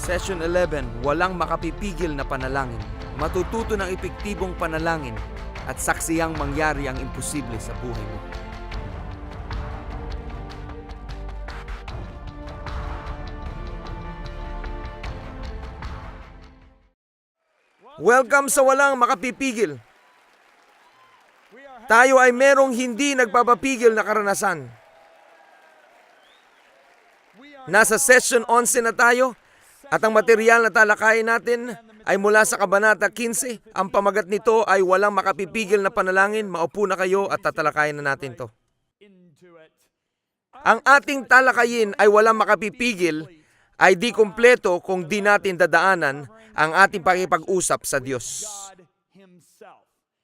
Session 11, walang makapipigil na panalangin. Matututo ng epektibong panalangin at saksiyang mangyari ang imposible sa buhay mo. Welcome sa walang makapipigil. Tayo ay merong hindi nagpapapigil na karanasan. Nasa session 11 na tayo at ang material na talakayin natin ay mula sa Kabanata 15. Ang pamagat nito ay walang makapipigil na panalangin. Maupo na kayo at tatalakayin na natin to. Ang ating talakayin ay walang makapipigil ay di kumpleto kung di natin dadaanan ang ating pakipag-usap sa Diyos.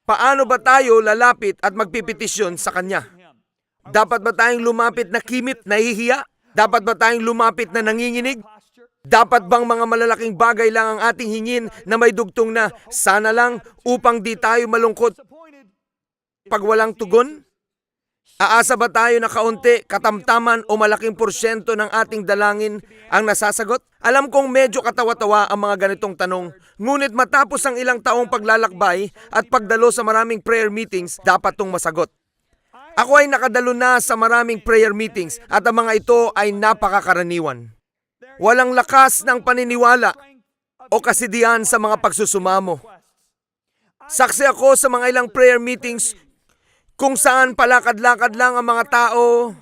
Paano ba tayo lalapit at magpipetisyon sa Kanya? Dapat ba tayong lumapit na kimit, nahihiya? Dapat ba tayong lumapit na nanginginig? Dapat bang mga malalaking bagay lang ang ating hingin na may dugtong na sana lang upang di tayo malungkot pag walang tugon? Aasa ba tayo na kaunti, katamtaman o malaking porsyento ng ating dalangin ang nasasagot? Alam kong medyo katawa-tawa ang mga ganitong tanong, ngunit matapos ang ilang taong paglalakbay at pagdalo sa maraming prayer meetings, dapat tong masagot. Ako ay nakadalo na sa maraming prayer meetings at ang mga ito ay napakakaraniwan. Walang lakas ng paniniwala o kasidihan sa mga pagsusumamo. Saksi ako sa mga ilang prayer meetings kung saan palakad-lakad lang ang mga tao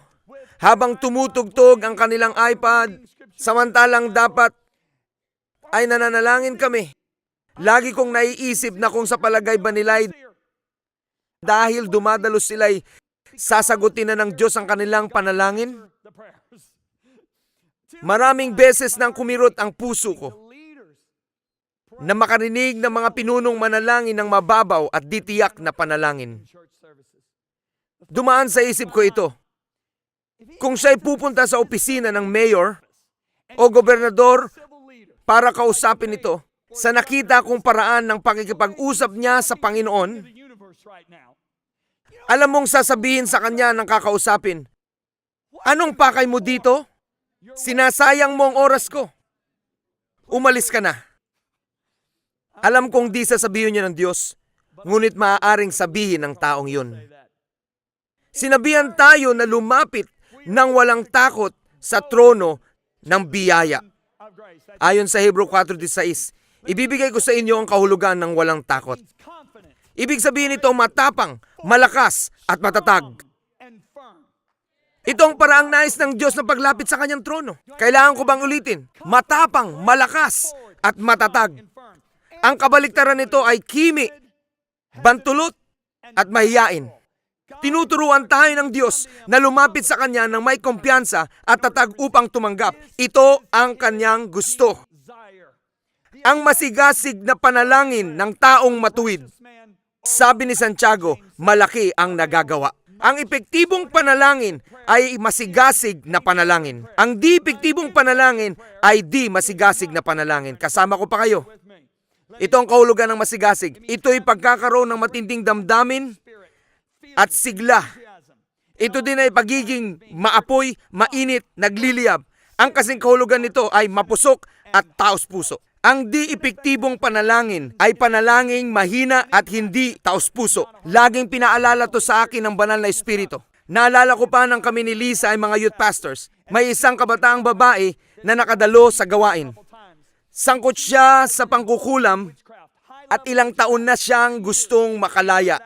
habang tumutugtog ang kanilang iPad, samantalang dapat ay nananalangin kami. Lagi kong naiisip na kung sa palagay ba nila'y dahil dumadalos sila'y sasagutin na ng Diyos ang kanilang panalangin? Maraming beses nang kumirot ang puso ko na makarinig ng mga pinunong manalangin ng mababaw at ditiyak na panalangin. Dumaan sa isip ko ito. Kung siya'y pupunta sa opisina ng mayor o gobernador para kausapin ito, sa nakita kong paraan ng pakikipag-usap niya sa Panginoon, alam mong sasabihin sa kanya ng kakausapin, "Anong pakay mo dito? Sinasayang mo ang oras ko. Umalis ka na." Alam kong di sasabihin niya ng Diyos, ngunit maaaring sabihin ng taong yun. Sinabihan tayo na lumapit ng walang takot sa trono ng biyaya. Ayon sa Hebreo 4:16, ibibigay ko sa inyo ang kahulugan ng walang takot. Ibig sabihin nito matapang, malakas, at matatag. Ito ang paraang nais ng Diyos na paglapit sa kanyang trono. Kailangan ko bang ulitin? Matapang, malakas, at matatag. Ang kabaliktaran nito ay kimi, bantulot, at mahiyain. Tinuturuan tayo ng Diyos na lumapit sa Kanya ng may kumpiyansa at tatag upang tumanggap. Ito ang Kanyang gusto. Ang masigasig na panalangin ng taong matuwid. Sabi ni Santiago, malaki ang nagagawa. Ang epektibong panalangin ay masigasig na panalangin. Ang di epektibong panalangin ay di masigasig na panalangin. Kasama ko pa kayo. Ito ang kahulugan ng masigasig. Ito'y pagkakaroon ng matinding damdamin at sigla. Ito din ay pagiging maapoy, mainit, nagliliyab. Ang kasing kahulugan nito ay mapusok at taos-puso. Ang di epektibong panalangin ay panalangin mahina at hindi taos-puso. Laging pinaalala to sa akin ng banal na espiritu. Naalala ko pa nang kami ni Lisa ay mga youth pastors. May isang kabataang babae na nakadalo sa gawain. Sangkot siya sa pangkukulam at ilang taon na siyang gustong makalaya.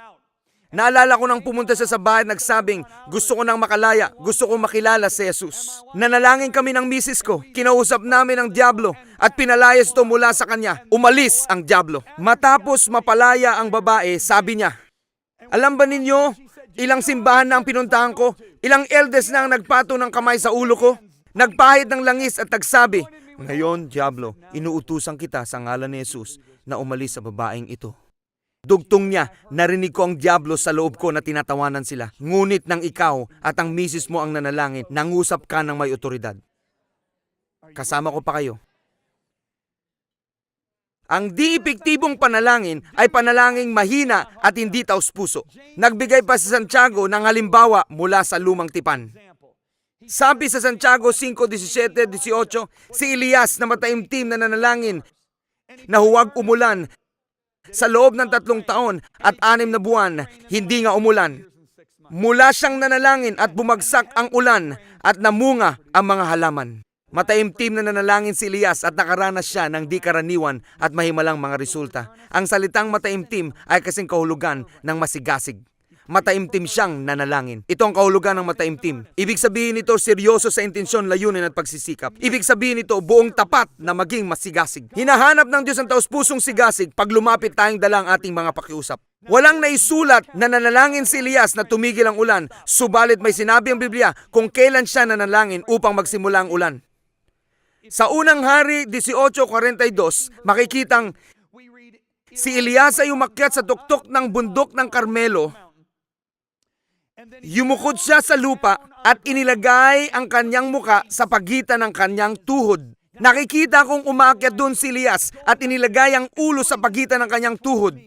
Naalala ko nang pumunta siya sa bahay at nagsabing, gusto ko nang makalaya, gusto ko makilala si Jesus. Nanalangin kami ng misis ko, kinausap namin ang diablo at pinalayas ito mula sa kanya. Umalis ang diablo. Matapos mapalaya ang babae, sabi niya, alam ba ninyo, ilang simbahan na ang pinuntahan ko, ilang elders na ang nagpato ng kamay sa ulo ko, nagpahid ng langis at nagsabi, ngayon, diablo, inuutusan kita sa ngalan ni Jesus na umalis sa babaeng ito. Dugtong niya, narinig ko ang diablo sa loob ko na tinatawanan sila. Ngunit nang ikaw at ang misis mo ang nanalangin, nangusap ka ng may otoridad. Kasama ko pa kayo. Ang di-epektibong panalangin ay panalangin mahina at hindi taos-puso. Nagbigay pa si Santiago ng halimbawa mula sa lumang tipan. Sabi sa Santiago 5:17-18, si Elias na mataimtim na nanalangin na huwag umulan sa loob ng 3 taon at 6 na buwan, hindi nga umulan. Mula siyang nanalangin at bumagsak ang ulan at namunga ang mga halaman. Mataimtim na nanalangin si Elias at nakaranas siya ng di karaniwan at mahimalang mga resulta. Ang salitang mataimtim ay kasing kahulugan ng masigasig. Mataimtim siyang nanalangin. Ito ang kahulugan ng mataimtim. Ibig sabihin nito seryoso sa intensyon, layunin at pagsisikap. Ibig sabihin nito buong tapat na maging masigasig. Hinahanap ng Diyos ang taus-pusong sigasig pag lumapit tayong dala ang ating mga pakiusap. Walang naisulat na nanalangin si Elias na tumigil ang ulan, subalit may sinabi ang Biblia kung kailan siya nanalangin upang magsimula ang ulan. Sa unang hari 18:42, makikitang si Elias ay umakyat sa tuktok ng bundok ng Carmelo. Yumukod siya sa lupa at inilagay ang kanyang muka sa pagitan ng kanyang tuhod. Nakikita kong umaakyat doon si Elias at inilagay ang ulo sa pagitan ng kanyang tuhod.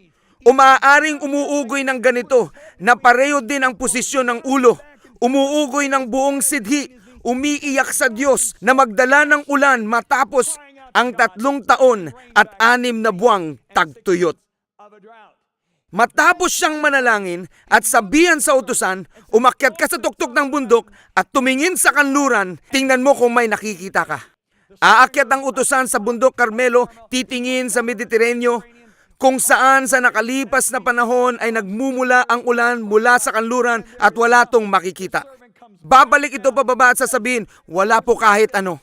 Umaaring umuugoy ng ganito na pareho din ang posisyon ng ulo. Umuugoy ng buong sidhi, umiiyak sa Diyos na magdala ng ulan matapos ang 3 taon at 6 na buwang tagtuyot. Matapos siyang manalangin at sabihan sa utusan, umakyat ka sa tuktok ng bundok at tumingin sa kanluran, tingnan mo kung may nakikita ka. Aakyat ang utusan sa bundok Carmelo, titingin sa Mediteraneo, kung saan sa nakalipas na panahon ay nagmumula ang ulan mula sa kanluran at wala tong makikita. Babalik ito pababa at sasabihin, wala po kahit ano.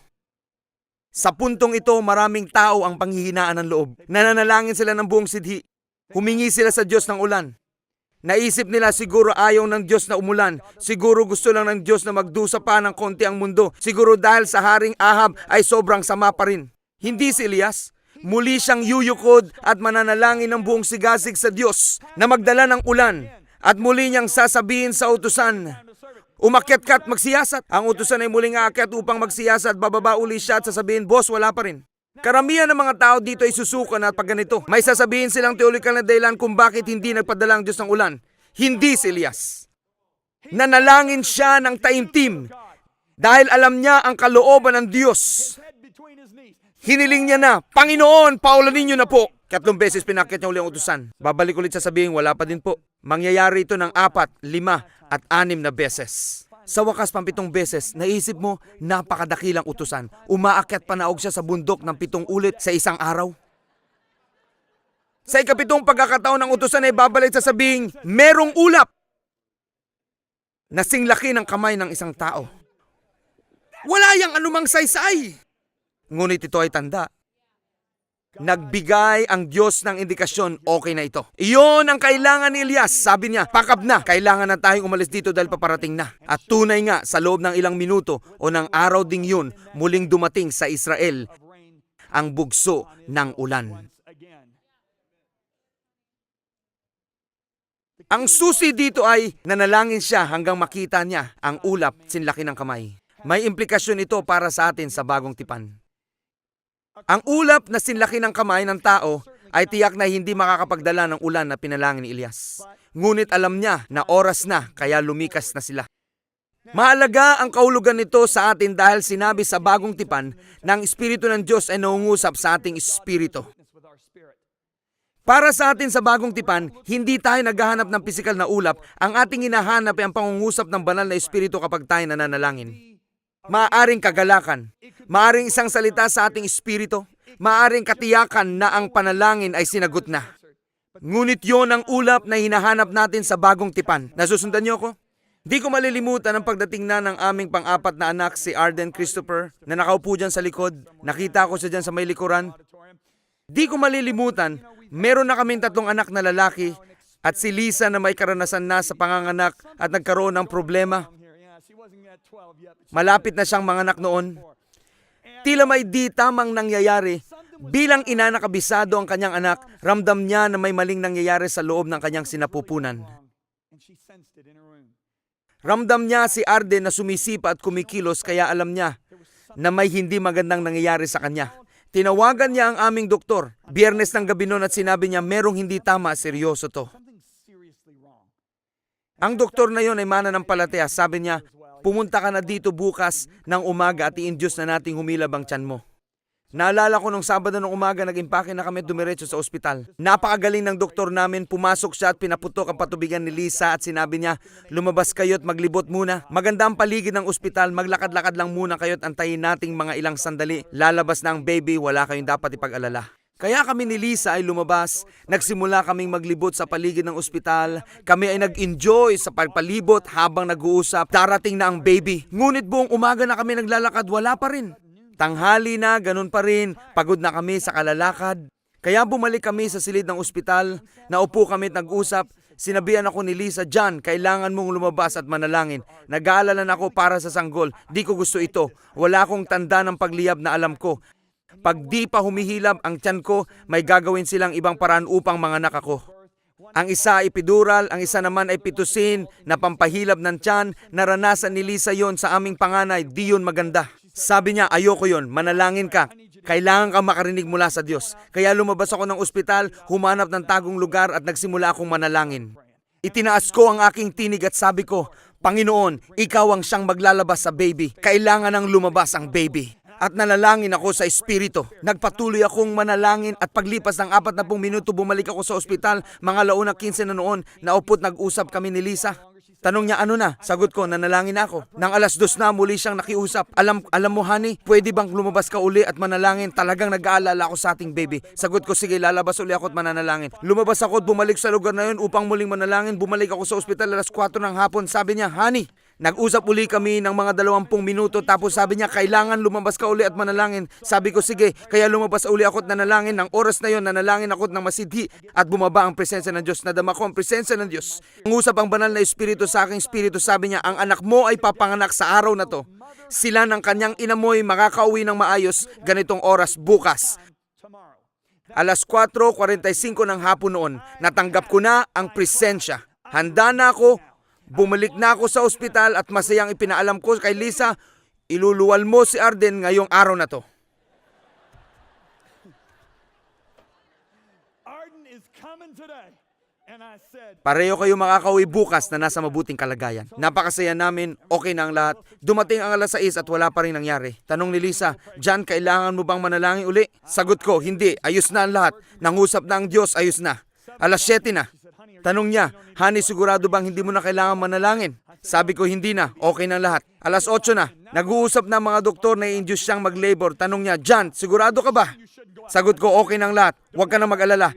Sa puntong ito, maraming tao ang panghihinaan ng loob. Nananalangin sila ng buong sidhi. Humingi sila sa Diyos ng ulan. Naisip nila siguro ayaw ng Diyos na umulan. Siguro gusto lang ng Diyos na magdusa pa ng konti ang mundo. Siguro dahil sa Haring Ahab ay sobrang sama pa rin. Hindi si Elias. Muli siyang yuyukod at mananalangin ng buong sigasig sa Diyos na magdala ng ulan. At muli niyang sasabihin sa utusan, umakyat ka at magsiyasat. Ang utusan ay muling aakyat upang magsiyasat. Bababa uli siya at sasabihin, boss, wala pa rin. Karamihan ng mga tao dito ay susukan at pag ganito. May sasabihin silang teolikal na dahilan kung bakit hindi nagpadala ang Diyos ng ulan. Hindi si Elias. Nanalangin siya ng taimtim dahil alam niya ang kalooban ng Diyos. Hiniling niya na, Panginoon, paulanin niyo na po. 3 beses pinakyat niya uli ang utusan. Babalik ulit sasabihin, wala pa din po. Mangyayari ito ng 4, 5 at 6 na beses. Sa wakas, 7 beses, naisip mo, napakadakilang utusan. Umaakyat panaog siya sa bundok ng 7 ulit sa isang araw. Sa ika-7 pagkakataon ng utusan ay babalik sasabihin, merong ulap. Nasing laki ng kamay ng isang tao. Wala yang anumang saysay. Ngunit ito ay tanda. Nagbigay ang Diyos ng indikasyon, okay na ito. Iyon ang kailangan ni Elias. Sabi niya, pakap na, kailangan na tayong umalis dito dahil paparating na. At tunay nga, sa loob ng ilang minuto o ng araw ding yun, muling dumating sa Israel ang bugso ng ulan. Ang susi dito ay nanalangin siya hanggang makita niya ang ulap sinlaki ng kamay. May implikasyon ito para sa atin sa bagong tipan. Ang ulap na sinlaki ng kamay ng tao ay tiyak na hindi makakapagdala ng ulan na pinalangin ni Elias. Ngunit alam niya na oras na kaya lumikas na sila. Mahalaga ang kahulugan nito sa atin dahil sinabi sa bagong tipan na ang Espiritu ng Diyos ay nangungusap sa ating espiritu. Para sa atin sa bagong tipan, hindi tayo naghahanap ng pisikal na ulap. Ang ating hinahanap ay ang pangungusap ng banal na espiritu kapag tayo nananalangin. Maaaring kagalakan, maaaring isang salita sa ating espiritu, maaaring katiyakan na ang panalangin ay sinagot na. Ngunit yon ang ulap na hinahanap natin sa bagong tipan. Nasusundan niyo ako? Di ko malilimutan ang pagdating na ng aming pang-4 na anak, si Arden Christopher, na nakaupo dyan sa likod. Nakita ko siya dyan sa may likuran. Di ko malilimutan, meron na kaming 3 anak na lalaki at si Lisa na may karanasan na sa panganganak at nagkaroon ng problema. Malapit na siyang manganak noon. Tila may di tamang nangyayari. Bilang ina na kabisado ang kanyang anak, ramdam niya na may maling nangyayari sa loob ng kanyang sinapupunan. Ramdam niya si Arden na sumisipa at kumikilos kaya alam niya na may hindi magandang nangyayari sa kanya. Tinawagan niya ang aming doktor. Biyernes ng gabi noon at sinabi niya merong hindi tama, seryoso to. Ang doktor na yon ay mananampalataya. Sabi niya, pumunta ka na dito bukas ng umaga at i-induce na nating humilab ang tiyan mo. Naalala ko nung Sabado ng umaga, nag-impake na kami at dumiretso sa ospital. Napakagaling ng doktor namin, pumasok siya at pinaputok ang patubigan ni Lisa at sinabi niya, lumabas kayo at maglibot muna. Maganda ang paligid ng ospital, maglakad-lakad lang muna kayo at antayin nating mga ilang sandali. Lalabas na ang baby, wala kayong dapat ipag-alala. Kaya kami ni Lisa ay lumabas, nagsimula kaming maglibot sa paligid ng ospital, kami ay nag-enjoy sa pagpalibot habang nag-uusap, darating na ang baby. Ngunit buong umaga na kami naglalakad, wala pa rin. Tanghali na, ganun pa rin, pagod na kami sa kalalakad. Kaya bumalik kami sa silid ng ospital, naupo kami at nag-usap. Sinabihan ako ni Lisa, John, kailangan mong lumabas at manalangin. Nag-aalala na ako para sa sanggol, di ko gusto ito. Wala akong tanda ng pagliyab na alam ko. Pag di pa humihilab ang tiyan ko, may gagawin silang ibang paraan upang manganak ako. Ang isa ay epidural, ang isa naman ay pitusin na pampahilab ng tiyan. Naranasan ni Lisa yon sa aming panganay, di yun maganda. Sabi niya, ayoko yon, manalangin ka. Kailangan kang makarinig mula sa Diyos. Kaya lumabas ako ng ospital, humanap ng tagong lugar at nagsimula akong manalangin. Itinaas ko ang aking tinig at sabi ko, Panginoon, ikaw ang siyang maglalabas sa baby. Kailangan nang lumabas ang baby. At nalalangin ako sa Espiritu. Nagpatuloy akong manalangin at paglipas ng 40 minuto bumalik ako sa ospital. Mga 15 na noon, naupot nag-usap kami ni Lisa. Tanong niya, ano na? Sagot ko, nanalangin ako. Nang 2:00 na, muli siyang nakiusap. Alam mo, honey, pwede bang lumabas ka uli at manalangin? Talagang nag-aalala ako sa ating baby. Sagot ko, sige, lalabas uli ako at mananalangin. Lumabas ako at bumalik sa lugar na yun upang muling manalangin. Bumalik ako sa ospital 4:00 ng hapon. Sabi niya, honey, nag-usap uli kami ng mga 20 minuto tapos sabi niya, kailangan lumabas ka uli at manalangin. Sabi ko, sige, kaya lumabas uli ako at nanalangin. Ng oras na yon, nanalangin ako ng masidhi at bumaba ang presensya ng Diyos. Nadama ko ang presensya ng Diyos. Nangusap ang banal na Espiritu sa aking espiritu. Sabi niya, ang anak mo ay papanganak sa araw na to. Sila ng kanyang inamoy makakauwi ng maayos ganitong oras bukas. 4:45 ng hapon noon, natanggap ko na ang presensya. Handa na ako. Bumalik na ako sa ospital at masayang ipinaalam ko kay Lisa, iluluwal mo si Arden ngayong araw na to. Pareho kayo makakauwi bukas na nasa mabuting kalagayan. Napakasaya namin, okay na ang lahat. Dumating ang 6:00 at wala pa rin nangyari. Tanong ni Lisa, John, kailangan mo bang manalangin uli? Sagot ko, hindi, ayos na ang lahat. Nangusap na ang Diyos, ayos na. 7:00 na. Tanong niya, honey, sigurado bang hindi mo na kailangan manalangin? Sabi ko, hindi na, okay na lahat. 8:00 na, nag-uusap na mga doktor na i-induce siyang mag-labor. Tanong niya, John, sigurado ka ba? Sagot ko, okay na ang lahat, huwag ka na mag-alala.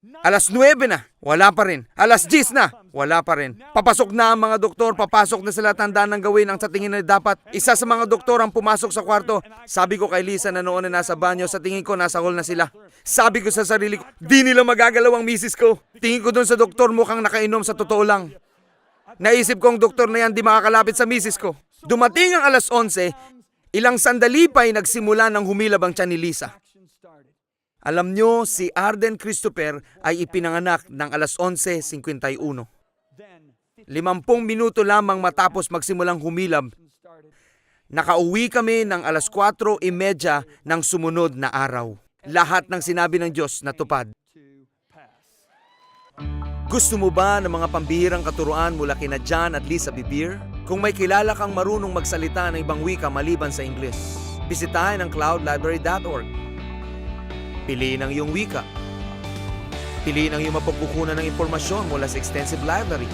9:00 na, wala pa rin. 10:00 na, wala pa rin. Papasok na ang mga doktor, papasok na sila, tanda ng gawin ang sa tingin na dapat. Isa sa mga doktor ang pumasok sa kwarto. Sabi ko kay Lisa na noon na nasa banyo, sa tingin ko nasa hall na sila. Sabi ko sa sarili ko, di nila magagalaw ang misis ko. Tingin ko dun sa doktor, mukhang nakainom, sa totoo lang. Naisip ko ang doktor na yan di makakalapit sa misis ko. Dumating ang 11:00, ilang sandali pa ay nagsimula ng humilab ang tiyan ni Lisa. Alam nyo, si Arden Christopher ay ipinanganak ng 11:51. 50 minuto lamang matapos magsimulang humilab, nakauwi kami ng 4:30 ng sumunod na araw. Lahat ng sinabi ng Diyos natupad. Gusto mo ba ng mga pambihirang katuruan mula kina John at Lisa Bibir? Kung may kilala kang marunong magsalita ng ibang wika maliban sa Ingles, bisitahin ang cloudlibrary.org. Piliin ang iyong wika. Piliin ang iyong mapagkukunan ng impormasyon mula sa extensive library.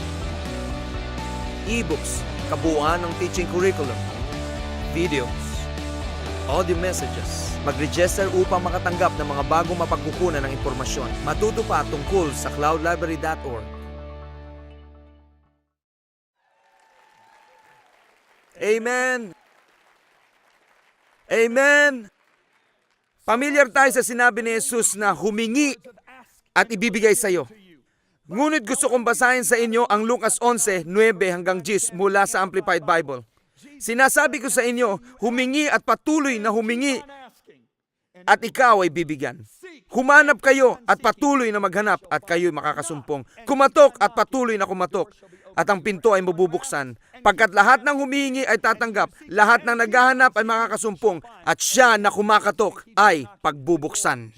E-books, kabuuan ng teaching curriculum, videos, audio messages. Mag-register upang makatanggap ng mga bagong mapagkukunan ng impormasyon. Matuto pa tungkol sa cloudlibrary.org. Amen! Amen! Pamilyar tayo sa sinabi ni Jesus na humingi at ibibigay sa iyo. Ngunit gusto kong basahin sa inyo ang Lucas 11:9-10 mula sa Amplified Bible. Sinasabi ko sa inyo, humingi at patuloy na humingi at ikaw ay bibigyan. Humanap kayo at patuloy na maghanap at kayo'y makakasumpong. Kumatok at patuloy na kumatok at ang pinto ay mabubuksan. Pagkat lahat ng humihingi ay tatanggap, lahat ng naghahanap ay makakasumpong at siya na kumakatok ay pagbubuksan.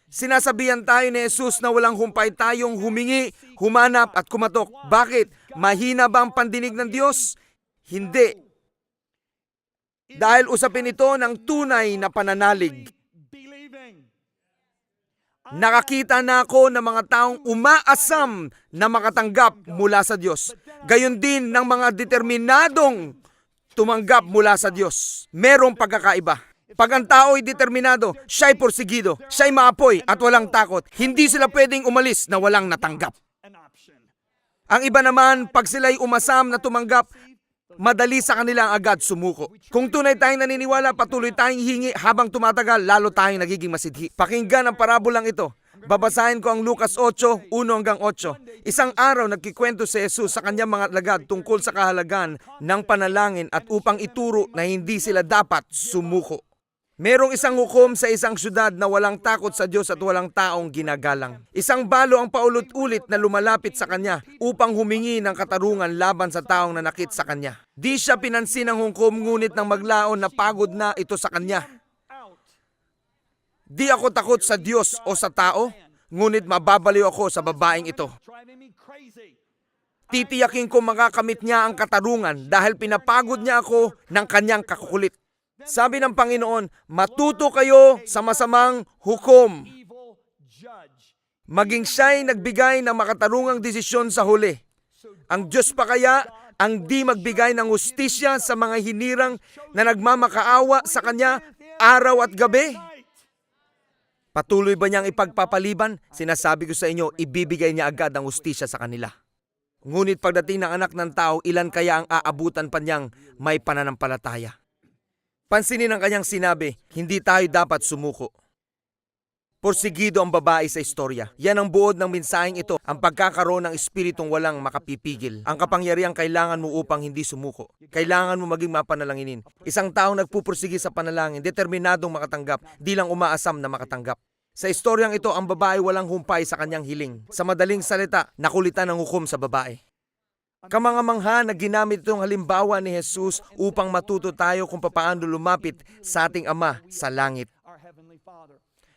Sinasabihan tayo ni Jesus na walang humpay tayong humingi, humanap at kumatok. Bakit? Mahina ba ang pandinig ng Diyos? Hindi. Dahil usapin ito ng tunay na pananalig. Nakakita na ako ng mga taong umaasam na makatanggap mula sa Diyos. Gayon din ng mga determinadong tumanggap mula sa Diyos. Merong pagkakaiba. Pag ang tao ay determinado, siya'y porsigido, siya'y maapoy at walang takot, hindi sila pwedeng umalis na walang natanggap. Ang iba naman, pag sila'y umasam na tumanggap, madali sa kanila ang agad sumuko. Kung tunay tayong naniniwala, patuloy tayong hingi habang tumatagal, lalo tayong nagiging masidhi. Pakinggan ang parabolang ito. Babasahin ko ang Lucas 8, 1-8. Isang araw nagkikwento si Jesus sa kanyang mga alagad tungkol sa kahalagan ng panalangin at upang ituro na hindi sila dapat sumuko. Merong isang hukom sa isang syudad na walang takot sa Diyos at walang taong ginagalang. Isang balo ang paulit-ulit na lumalapit sa kanya upang humingi ng katarungan laban sa taong nanakit sa kanya. Di siya pinansin ng hukom ngunit nang maglaon na pagod na ito sa kanya. Di ako takot sa Diyos o sa tao, ngunit mababaliw ako sa babaeng ito. Titiyakin ko makakamit niya ang katarungan dahil pinapagod niya ako ng kanyang kakukulit. Sabi ng Panginoon, matuto kayo sa masamang hukom. Maging siya'y nagbigay ng makatarungang desisyon sa huli. Ang Diyos pa kaya ang di magbigay ng hustisya sa mga hinirang na nagmamakaawa sa Kanya araw at gabi? Patuloy ba niyang ipagpapaliban? Sinasabi ko sa inyo, ibibigay niya agad ang hustisya sa kanila. Ngunit pagdating ng anak ng tao, ilan kaya ang aabutan pa niyang may pananampalataya? Pansinin ang kanyang sinabi, hindi tayo dapat sumuko. Porsigido ang babae sa istorya. Yan ang buod ng mensaheng ito, ang pagkakaroon ng espiritong walang makapipigil. Ang kapangyarihang kailangan mo upang hindi sumuko. Kailangan mo maging mapanalanginin. Isang taong nagpupursigi sa panalangin, determinadong makatanggap, di lang umaasam na makatanggap. Sa istoryang ito, ang babae walang humpay sa kanyang hiling. Sa madaling salita, nakulitan ng hukom sa babae. Kamangamangha na ginamit itong halimbawa ni Jesus upang matuto tayo kung papaano lumapit sa ating Ama sa langit.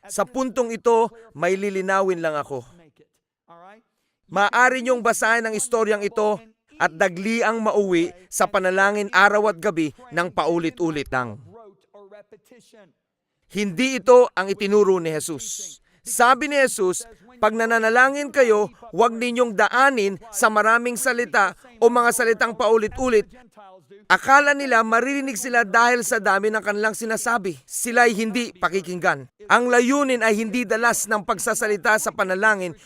Sa puntong ito, may lilinawin lang ako. Maaari niyong basahin ang istoryang ito at dagliang mauwi sa panalangin araw at gabi ng paulit-ulit lang. Hindi ito ang itinuro ni Jesus. Sabi ni Jesus, pag nananalangin kayo, huwag ninyong daanin sa maraming salita o mga salitang paulit-ulit. Akala nila maririnig sila dahil sa dami ng kanilang sinasabi. Sila'y hindi pakikinggan. Ang layunin ay hindi dalas ng pagsasalita sa panalangin,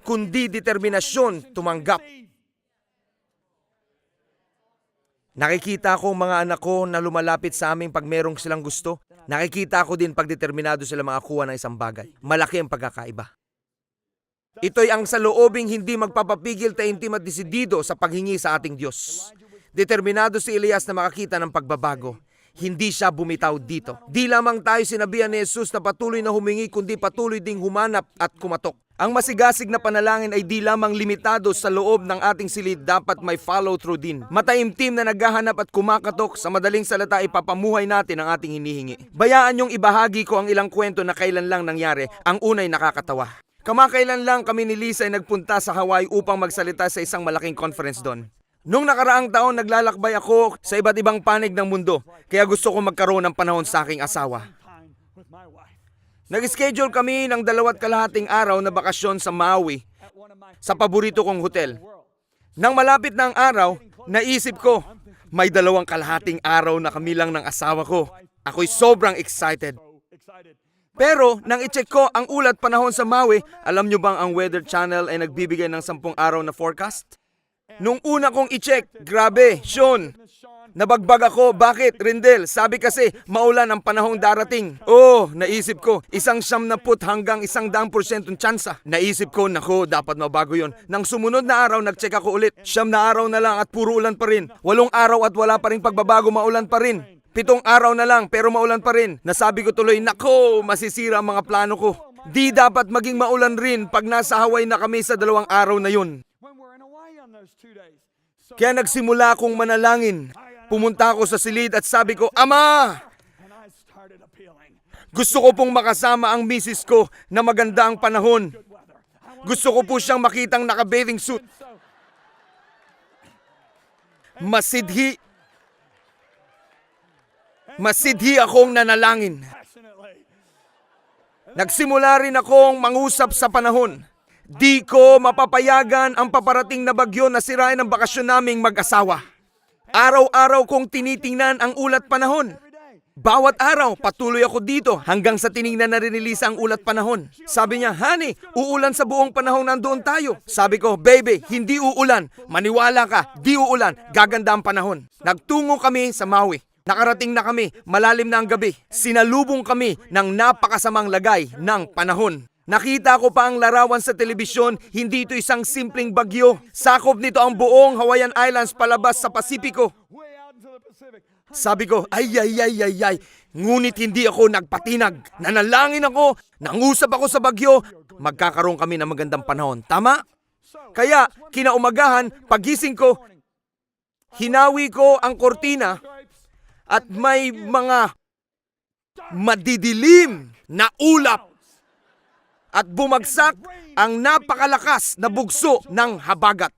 kundi determinasyon tumanggap. Nakikita ko mga anak ko na lumalapit sa amin pag merong silang gusto. Nakikita ko din pag determinado sila makakuha ng isang bagay. Malaki ang pagkakaiba. Ito'y ang saloobing hindi magpapapigil taimtim at desidido sa paghingi sa ating Diyos. Determinado si Elias na makakita ng pagbabago. Hindi siya bumitaw dito. Di lamang tayo sinabihan ni Jesus na patuloy na humingi, kundi patuloy ding humanap at kumatok. Ang masigasig na panalangin ay di lamang limitado sa loob ng ating silid, dapat may follow-through din. Mataimtim na naghahanap at kumakatok, sa madaling salita ipapamuhay natin ang ating hinihingi. Bayaan niyong ibahagi ko ang ilang kwento na kailan lang nangyari. Ang unay nakakatawa. Kamakailan lang kami ni Lisa ay nagpunta sa Hawaii upang magsalita sa isang malaking conference doon. Nung nakaraang taon, naglalakbay ako sa iba't ibang panig ng mundo, kaya gusto ko magkaroon ng panahon sa aking asawa. Nag-schedule kami ng 2.5 araw na bakasyon sa Maui, sa paborito kong hotel. Nang malapit na ang araw, naisip ko, may 2.5 araw na kami lang ng asawa ko. Ako'y sobrang excited. Pero nang i-check ko ang ulat panahon sa Maui, alam nyo bang ang Weather Channel ay nagbibigay ng 10 araw na forecast? Nung una kong i-check, grabe, Sean, nabagbag ako. Bakit, Rindel? Sabi kasi, maulan ang panahong darating. Naisip ko, 90 hanggang 100% tsansa. Naisip ko, nako, dapat mabago yon. Nang sumunod na araw, nag-check ako ulit. 9 araw na lang at puro ulan pa rin. 8 araw at wala pa rin pagbabago, maulan pa rin. 7 araw na lang pero maulan pa rin. Nasabi ko tuloy, nako, masisira ang mga plano ko. Di dapat maging maulan rin pag nasa Hawaii na kami sa 2 araw na yun. Kaya nagsimula akong manalangin. Pumunta ako sa silid at sabi ko, Ama! Gusto ko pong makasama ang misis ko na maganda ang panahon. Gusto ko po siyang makitang naka-bathing suit. Masidhi Masidhi akong nanalangin. Nagsimula rin akong mangusap sa panahon. Di ko mapapayagan ang paparating na bagyo na sirain ang bakasyon naming mag-asawa. Araw-araw kong tinitingnan ang ulat panahon. Bawat araw, patuloy ako dito hanggang sa tiningnan na rin ni Lisa ang ulat panahon. Sabi niya, honey, uulan sa buong panahon nandoon tayo. Sabi ko, baby, hindi uulan. Maniwala ka, di uulan. Gaganda ang panahon. Nagtungo kami sa Maui. Nakarating na kami, malalim na ang gabi. Sinalubong kami ng napakasamang lagay ng panahon. Nakita ko pa ang larawan sa telebisyon, hindi ito isang simpleng bagyo. Sakop nito ang buong Hawaiian Islands palabas sa Pasipiko. Sabi ko, ay, ngunit hindi ako nagpatinag. Nanalangin ako, nangusap ako sa bagyo, magkakaroon kami ng magandang panahon. Tama? Kaya, kinaumagahan, pagising ko, hinawi ko ang kortina at may mga madidilim na ulap at bumagsak ang napakalakas na bugso ng habagat.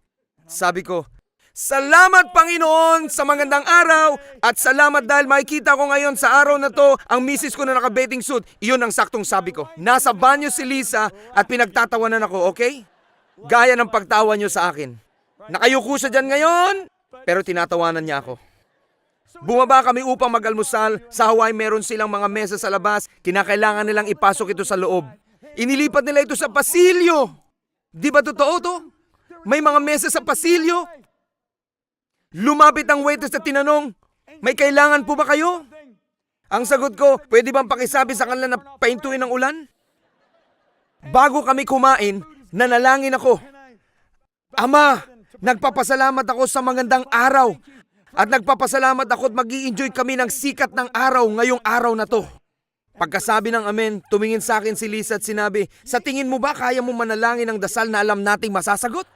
Sabi ko, salamat Panginoon sa magandang araw at salamat dahil makikita ko ngayon sa araw na to ang misis ko na naka-bathing suit. Iyon ang saktong sabi ko. Nasa banyo si Lisa at pinagtatawanan ako, okay? Gaya ng pagtawa niyo sa akin. Nakayuko siya dyan ngayon, pero tinatawanan niya ako. Bumaba kami upang mag-almusal. Sa Hawaii meron silang mga mesa sa labas. Kinakailangan nilang ipasok ito sa loob. Inilipat nila ito sa pasilyo. Di ba totoo to? May mga mesa sa pasilyo. Lumapit ang waitress at tinanong, may kailangan po ba kayo? Ang sagot ko, pwede bang pakisabi sa kanila na paintuin ang ulan? Bago kami kumain, nanalangin ako. Ama, nagpapasalamat ako sa magandang araw. At nagpapasalamat ako at mag-i-enjoy kami ng sikat ng araw ngayong araw na to. Pagkasabi ng amen, tumingin sa akin si Lisa at sinabi, sa tingin mo ba kaya mo manalangin ang dasal na alam nating masasagot?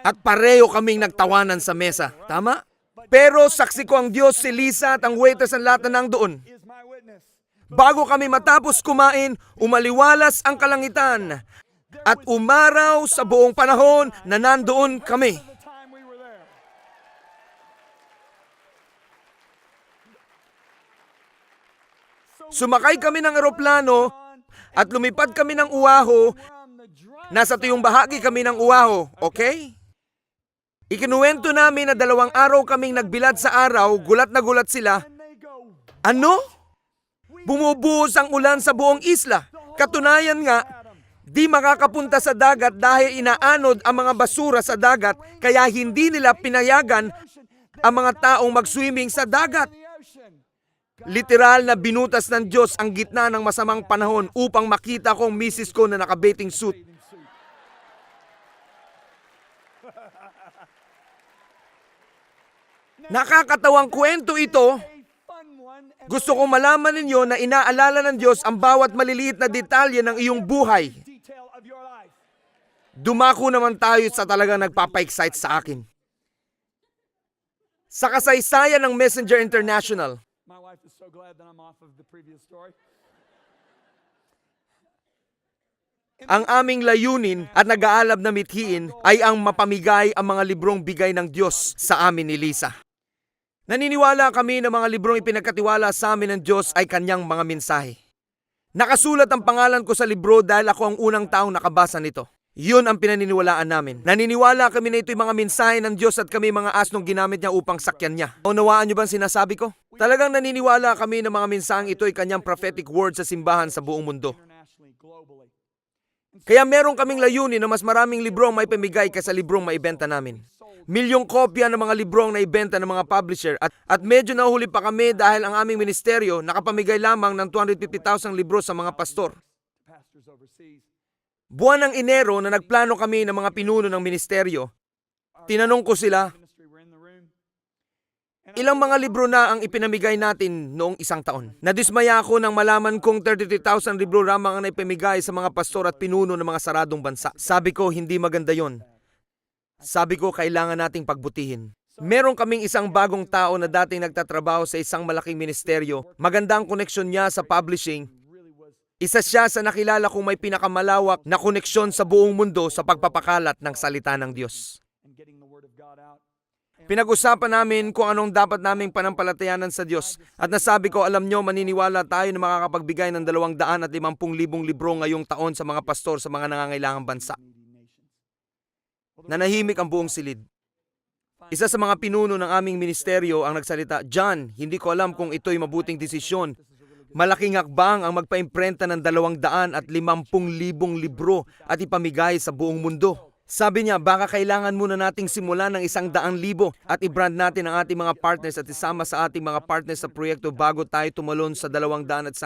At pareho kaming nagtawanan sa mesa. Tama? Pero saksi ko ang Diyos, si Lisa at ang waitress ang lahat na nandoon. Bago kami matapos kumain, umaliwalas ang kalangitan at umaraw sa buong panahon na nandoon kami. Sumakay kami ng eroplano at lumipad kami ng Oahu. Nasa tuyong bahagi kami ng Oahu, okay? Ikinuwento namin na 2 araw kaming nagbilad sa araw, gulat na gulat sila. Ano? Bumubuhos ang ulan sa buong isla. Katunayan nga, di makakapunta sa dagat dahil inaanod ang mga basura sa dagat, kaya hindi nila pinayagan ang mga taong mag-swimming sa dagat. Literal na binutas ng Diyos ang gitna ng masamang panahon upang makita ko ang misis ko na naka-bathing suit. Nakakatawang kwento ito. Gusto kong malaman ninyo na inaalala ng Diyos ang bawat maliliit na detalye ng iyong buhay. Dumako naman tayo sa talagang nagpapa-excite sa akin. Sa kasaysayan ng Messenger International, My wife is so glad that I'm off of the previous story. ang aming layunin at nag-aalab na mithiin ay ang mapamigay ang mga librong bigay ng Diyos sa amin ni Lisa. Naniniwala kami na mga librong ipinagkatiwala sa amin ng Diyos ay kanyang mga mensahe. Nakasulat ang pangalan ko sa libro dahil ako ang unang taong nakabasa nito. Yun ang pinaniniwalaan namin. Naniniwala kami na ito'y mga mensahe ng Diyos at kami mga asnong ginamit niya upang sakyan niya. Unawaan niyo ba ang sinasabi ko? Talagang naniniwala kami na mga mensaheng ito'y kanyang prophetic word sa simbahan sa buong mundo. Kaya meron kaming layunin na mas maraming libro ang maipamigay kaysa librong maibenta namin. Milyong kopya ng mga libro ang naibenta ng mga publisher at medyo nahuhuli pa kami dahil ang aming ministeryo nakapamigay lamang ng 250,000 libro sa mga pastor. Buwan ng Enero na nagplano kami ng mga pinuno ng ministeryo, tinanong ko sila, ilang mga libro na ang ipinamigay natin noong isang taon? Nadismaya ako nang malaman kong 33,000 libro lamang ang naipamigay sa mga pastor at pinuno ng mga saradong bansa. Sabi ko, hindi maganda yon. Sabi ko, kailangan nating pagbutihin. Meron kaming isang bagong tao na dating nagtatrabaho sa isang malaking ministeryo. Maganda ang koneksyon niya sa publishing. Isa siya sa nakilala kong may pinakamalawak na koneksyon sa buong mundo sa pagpapakalat ng salita ng Diyos. Pinag-usapan namin kung anong dapat naming panampalatayanan sa Diyos. At nasabi ko, alam nyo, maniniwala tayo na makakapagbigay ng 250,000 libro ngayong taon sa mga pastor sa mga nangangailangang bansa. Nanahimik ang buong silid. Isa sa mga pinuno ng aming ministeryo ang nagsalita, John, hindi ko alam kung ito'y mabuting desisyon. Malaking hakbang ang magpaimprenta ng 250,000 libro at ipamigay sa buong mundo. Sabi niya, baka kailangan muna nating simulan ng 100,000 at i-brand natin ang ating mga partners at isama sa ating mga partners sa proyekto bago tayo tumalon sa 201,000.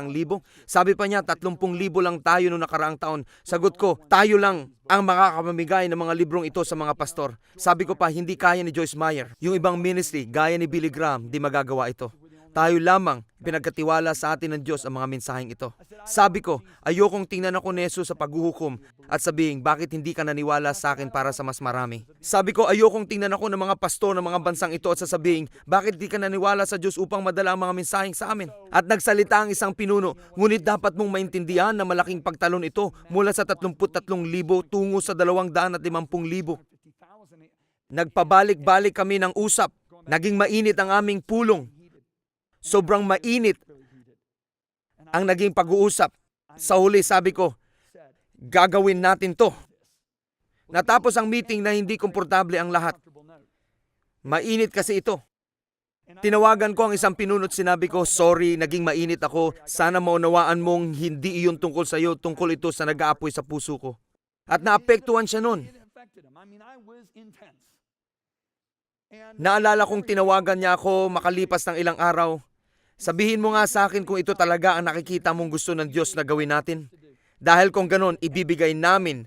Sabi pa niya, 30,000 lang tayo noong nakaraang taon. Sagot ko, tayo lang ang makakapamigay ng mga librong ito sa mga pastor. Sabi ko pa, hindi kaya ni Joyce Meyer. Yung ibang ministry, gaya ni Billy Graham, di magagawa ito. Tayo lamang pinagkatiwala sa atin ng Diyos ang mga mensaheng ito. Sabi ko, ayokong tingnan ako ni Jesus sa paghuhukom at sabihin, bakit hindi ka naniwala sa akin para sa mas marami? Sabi ko, ayokong tingnan ako ng mga pastor ng mga bansang ito at sasabihin, bakit di ka naniwala sa Diyos upang madala ang mga mensaheng sa amin? At nagsalita ang isang pinuno, ngunit dapat mong maintindihan na malaking pagtalon ito mula sa 33,000 tungo sa 250,000. Nagpabalik-balik kami ng usap. Naging mainit ang aming pulong. Sobrang mainit ang naging pag-uusap. Sa huli, sabi ko, gagawin natin to. Natapos ang meeting na hindi komportable ang lahat. Mainit kasi ito. Tinawagan ko ang isang pinuno at sinabi ko, sorry, naging mainit ako. Sana maunawaan mong hindi iyon tungkol sa iyo, tungkol ito sa nag-aapoy sa puso ko. At naapektuhan siya nun. Naalala kong tinawagan niya ako makalipas ng ilang araw. Sabihin mo nga sa akin kung ito talaga ang nakikita mong gusto ng Diyos na gawin natin. Dahil kung ganon, ibibigay namin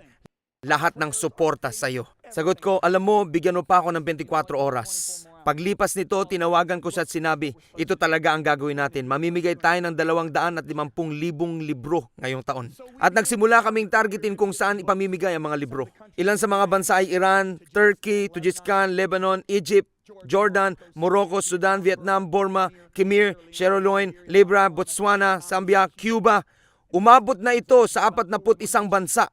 lahat ng suporta sa iyo. Sagot ko, alam mo, bigyan mo pa ako ng 24 oras. Paglipas nito, tinawagan ko siya at sinabi, ito talaga ang gagawin natin. Mamimigay tayo ng 250,000 libro ngayong taon. At nagsimula kaming targetin kung saan ipamimigay ang mga libro. Ilan sa mga bansa ay Iran, Turkey, Tajikistan, Lebanon, Egypt, Jordan, Morocco, Sudan, Vietnam, Burma, Khmer, Sierra Leone, Libya, Botswana, Zambia, Cuba. Umabot na ito sa 41 bansa.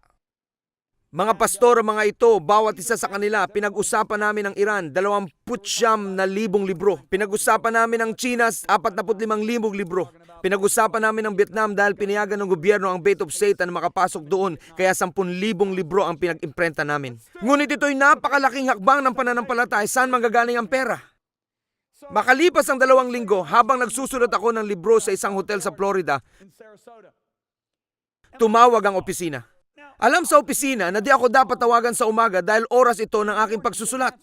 Mga pastor, mga ito, bawat isa sa kanila, pinag-usapan namin ang Iran, 29,000 libro. Pinag-usapan namin ang China, 45,000 libro. Pinag-usapan namin ang Vietnam dahil pinayagan ng gobyerno ang Bait of Satan na makapasok doon, kaya 10,000 libro ang pinag-imprenta namin. Ngunit ito'y napakalaking hakbang ng pananampalataya, saan manggagaling ang pera? Makalipas ang 2 linggo, habang nagsusulat ako ng libro sa isang hotel sa Florida, tumawag ang opisina. Alam sa opisina na di ako dapat tawagan sa umaga dahil oras ito ng aking pagsusulat.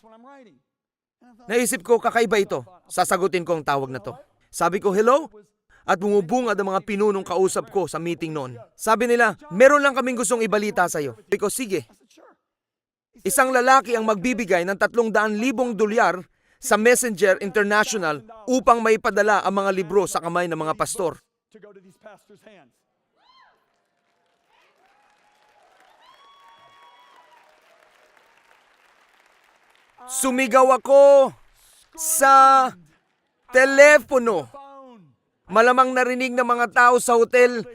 Naisip ko, kakaiba ito. Sasagutin ko ang tawag na to. Sabi ko, hello? At bumubungad ang mga pinunong kausap ko sa meeting noon. Sabi nila, meron lang kaming gustong ibalita sa iyo. Sabi ko, sige. Isang lalaki ang magbibigay ng 300,000 dolyar sa Messenger International upang maipadala ang mga libro sa kamay ng mga pastor. Sumigaw ako sa telepono. Malamang narinig ng mga tao sa hotel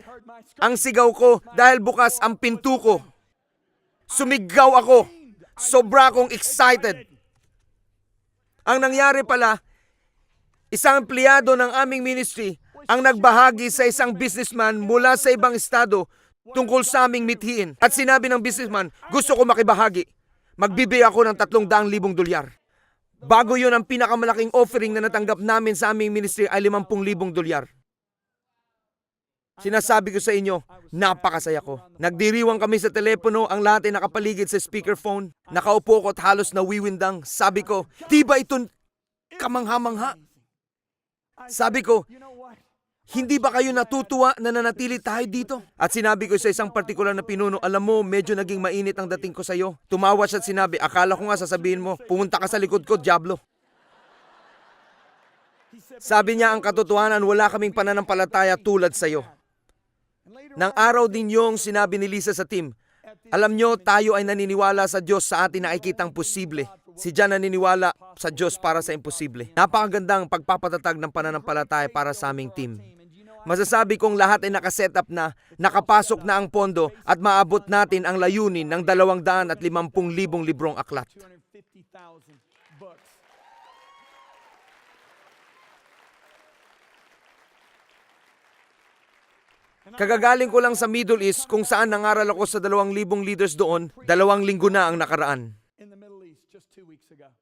ang sigaw ko dahil bukas ang pinto ko. Sumigaw ako. Sobra akong excited. Ang nangyari pala, isang empleyado ng aming ministry ang nagbahagi sa isang businessman mula sa ibang estado tungkol sa aming mithiin. At sinabi ng businessman, gusto ko makibahagi. Magbibigay ako ng 300,000 dolyar. Bago yun, ang pinakamalaking offering na natanggap namin sa aming ministry ay 50,000 dolyar. Sinasabi ko sa inyo, napakasaya ko. Nagdiriwang kami sa telepono, ang lahat ay nakapaligid sa speakerphone. Nakaupo ko at halos nawiwindang. Sabi ko, di ba ito kamangha-mangha? Sabi ko, hindi ba kayo natutuwa na nanatili tayo dito? At sinabi ko sa isang partikular na pinuno, alam mo, medyo naging mainit ang dating ko sa iyo. Tumawa siya at sinabi, akala ko nga sasabihin mo, pumunta ka sa likod ko, diablo. Sabi niya, ang katotohanan, wala kaming pananampalataya tulad sa iyo. Nang araw din yung sinabi ni Lisa sa team, alam nyo, tayo ay naniniwala sa Diyos sa atin na ikitang posible. Si John naniniwala sa Diyos para sa imposible. Napakagandang pagpapatatag ng pananampalataya para sa aming team. Masasabi kong lahat ay nakaset up na, nakapasok na ang pondo at maabot natin ang layunin ng 250,000 librong aklat. Kagagaling ko lang sa Middle East kung saan nangaral ako sa 2,000 leaders doon, 2 linggo na ang nakaraan. In the Middle East just 2 weeks ago.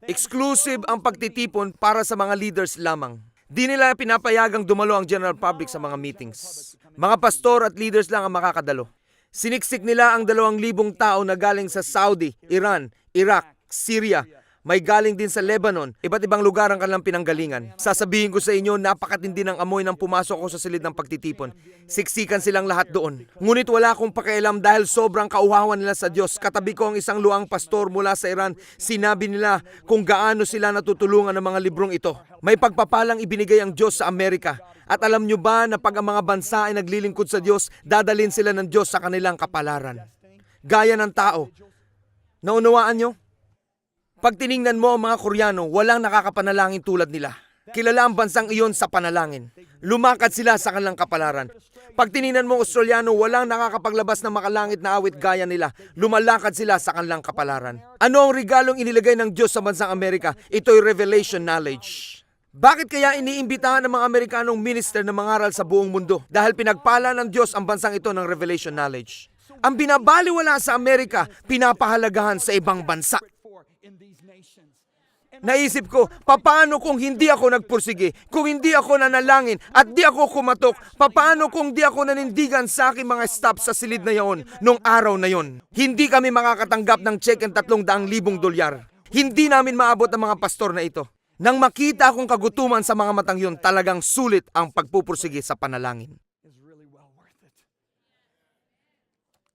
Exclusive ang pagtitipon para sa mga leaders lamang. Di nila pinapayagang dumalo ang general public sa mga meetings. Mga pastor at leaders lang ang makakadalo. Siniksik nila ang 2,000 tao na galing sa Saudi, Iran, Iraq, Syria. May galing din sa Lebanon, iba't ibang lugar ang kanilang pinanggalingan. Sasabihin ko sa inyo, napakatindi ng amoy nang pumasok ko sa silid ng pagtitipon. Siksikan silang lahat doon. Ngunit wala akong pakialam dahil sobrang kauhawan nila sa Diyos. Katabi ko ang isang luang pastor mula sa Iran. Sinabi nila kung gaano sila natutulungan ng mga librong ito. May pagpapalang ibinigay ang Diyos sa Amerika. At alam nyo ba na pag ang mga bansa ay naglilingkod sa Diyos, dadalhin sila ng Diyos sa kanilang kapalaran. Gaya ng tao. Naunawaan nyo? Pag tiningnan mo ang mga Koreano, walang nakakapanalangin tulad nila. Kilala ang bansang iyon sa panalangin. Lumakad sila sa kanilang kapalaran. Pag tiningnan mo ang Australiano, walang nakakapaglabas ng makalangit na awit gaya nila. Lumalakad sila sa kanilang kapalaran. Ano ang regalong inilagay ng Diyos sa bansang Amerika? Ito'y revelation knowledge. Bakit kaya iniimbitahan ng mga Amerikanong minister na mangaral sa buong mundo? Dahil pinagpala ng Diyos ang bansang ito ng revelation knowledge. Ang binabaliwala sa Amerika, pinapahalagahan sa ibang bansa. In these nations. Naisip ko, paano kung hindi ako nagpursige, kung hindi ako nanalangin at di ako kumatok, paano kung di ako nanindigan sa aking mga staff sa silid na yon nung araw na yon? Hindi kami makakatanggap ng check and $300,000. Hindi namin maabot ang mga pastor na ito. Nang makita akong kagutuman sa mga matang yon, talagang sulit ang pagpupursige sa panalangin. Is really well worth it.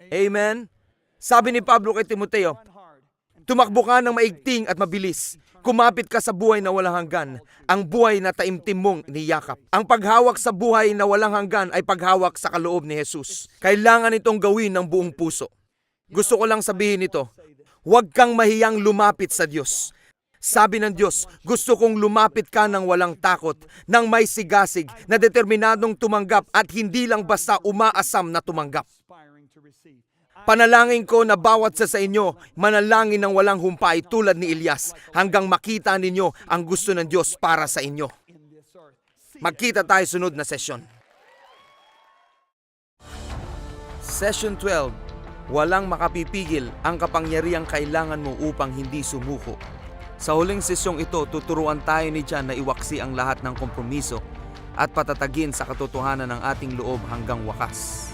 Amen? Sabi ni Pablo kay Timoteo, Run hard. tumakbo ka ng maigting at mabilis. Kumapit ka sa buhay na walang hanggan, ang buhay na taimtim mong niyakap. Ang paghawak sa buhay na walang hanggan ay paghawak sa kaloob ni Jesus. Kailangan itong gawin ng buong puso. Gusto ko lang sabihin ito, huwag kang mahiyang lumapit sa Diyos. Sabi ng Diyos, gusto kong lumapit ka ng walang takot, ng may sigasig, na determinadong tumanggap at hindi lang basta umaasam na tumanggap. Aspiring to receive. Panalangin ko na bawat sa inyo manalangin ng walang humpay tulad ni Elias hanggang makita ninyo ang gusto ng Diyos para sa inyo. In this earth. Magkita tayo sunod na sesyon. Session 12. Walang makapipigil ang kapangyarihang kailangan mo upang hindi sumuko. Sa huling sesyong ito, tuturuan tayo ni John na iwaksi ang lahat ng kompromiso at patatagin sa katotohanan ng ating loob hanggang wakas.